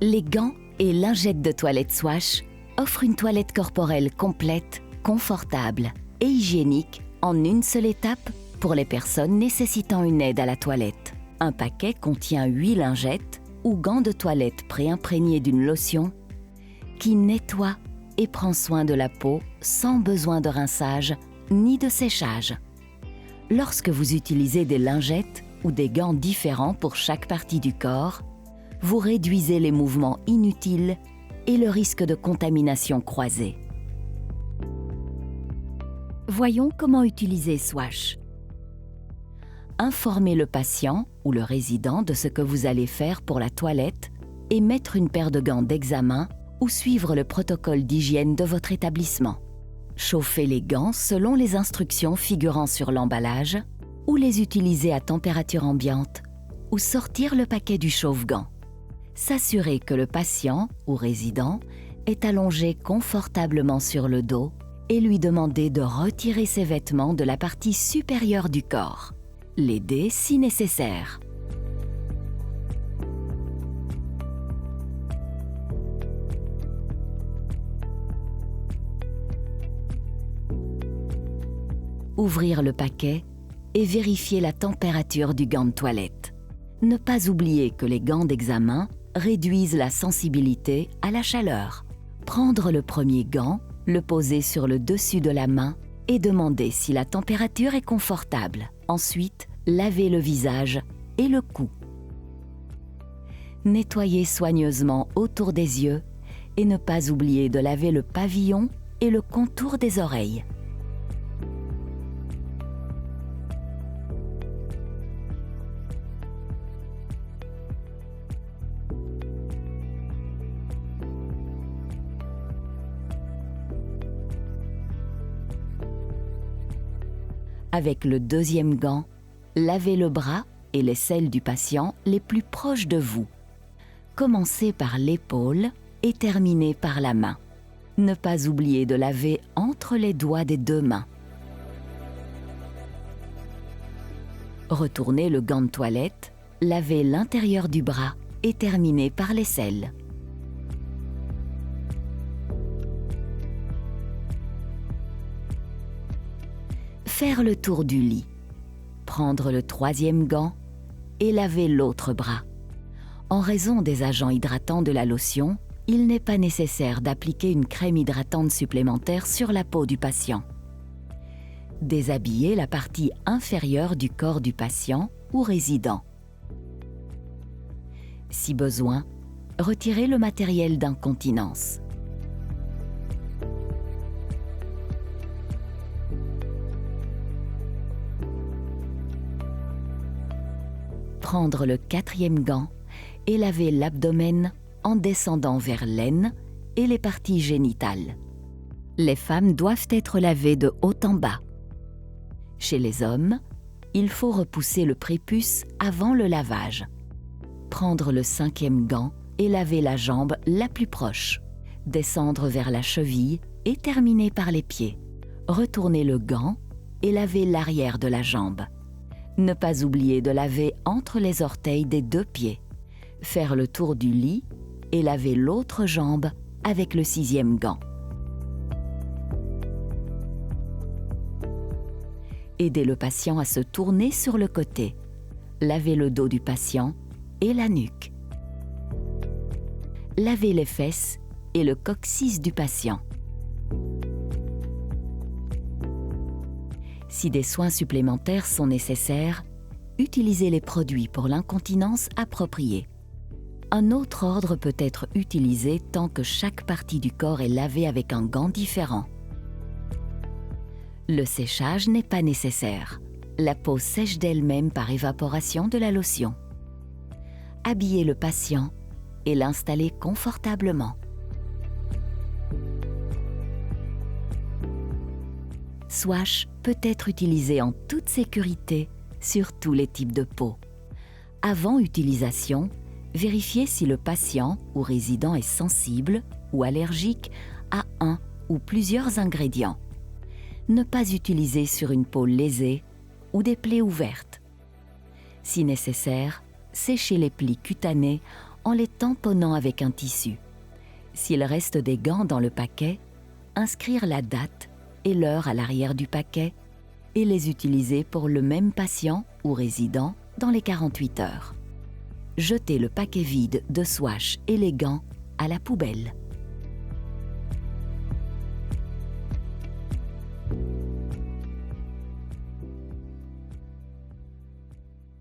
Les gants et lingettes de toilette Swash offrent une toilette corporelle complète, confortable et hygiénique en une seule étape pour les personnes nécessitant une aide à la toilette. Un paquet contient 8 lingettes ou gants de toilette pré-imprégnés d'une lotion qui nettoie et prend soin de la peau sans besoin de rinçage ni de séchage. Lorsque vous utilisez des lingettes ou des gants différents pour chaque partie du corps, vous réduisez les mouvements inutiles et le risque de contamination croisée. Voyons comment utiliser Swash. Informez le patient ou le résident de ce que vous allez faire pour la toilette et mettre une paire de gants d'examen ou suivre le protocole d'hygiène de votre établissement. Chauffez les gants selon les instructions figurant sur l'emballage ou les utiliser à température ambiante ou sortir le paquet du chauffe-gants. S'assurer que le patient ou résident est allongé confortablement sur le dos et lui demander de retirer ses vêtements de la partie supérieure du corps. L'aider si nécessaire. Ouvrir le paquet et vérifier la température du gant de toilette. Ne pas oublier que les gants d'examen réduisent la sensibilité à la chaleur. Prendre le premier gant, le poser sur le dessus de la main et demander si la température est confortable. Ensuite, lavez le visage et le cou. Nettoyez soigneusement autour des yeux et ne pas oublier de laver le pavillon et le contour des oreilles. Avec le deuxième gant, lavez le bras et les selles du patient les plus proches de vous. Commencez par l'épaule et terminez par la main. Ne pas oublier de laver entre les doigts des deux mains. Retournez le gant de toilette, lavez l'intérieur du bras et terminez par les selles. Faire le tour du lit. Prendre le troisième gant et laver l'autre bras. En raison des agents hydratants de la lotion, il n'est pas nécessaire d'appliquer une crème hydratante supplémentaire sur la peau du patient. Déshabiller la partie inférieure du corps du patient ou résident. Si besoin, retirez le matériel d'incontinence. Prendre le quatrième gant et laver l'abdomen en descendant vers l'aine et les parties génitales. Les femmes doivent être lavées de haut en bas. Chez les hommes, il faut repousser le prépuce avant le lavage. Prendre le cinquième gant et laver la jambe la plus proche. Descendre vers la cheville et terminer par les pieds. Retourner le gant et laver l'arrière de la jambe. Ne pas oublier de laver entre les orteils des deux pieds. Faire le tour du lit et laver l'autre jambe avec le sixième gant. Aider le patient à se tourner sur le côté. Laver le dos du patient et la nuque. Laver les fesses et le coccyx du patient. Si des soins supplémentaires sont nécessaires, utilisez les produits pour l'incontinence appropriés. Un autre ordre peut être utilisé tant que chaque partie du corps est lavée avec un gant différent. Le séchage n'est pas nécessaire. La peau sèche d'elle-même par évaporation de la lotion. Habillez le patient et l'installer confortablement. Swash peut être utilisé en toute sécurité sur tous les types de peau. Avant utilisation, vérifiez si le patient ou résident est sensible ou allergique à un ou plusieurs ingrédients. Ne pas utiliser sur une peau lésée ou des plaies ouvertes. Si nécessaire, séchez les plis cutanés en les tamponnant avec un tissu. S'il reste des gants dans le paquet, inscrire la date et l'heure à l'arrière du paquet et les utiliser pour le même patient ou résident dans les 48 heures. Jetez le paquet vide de Swash et les gants à la poubelle.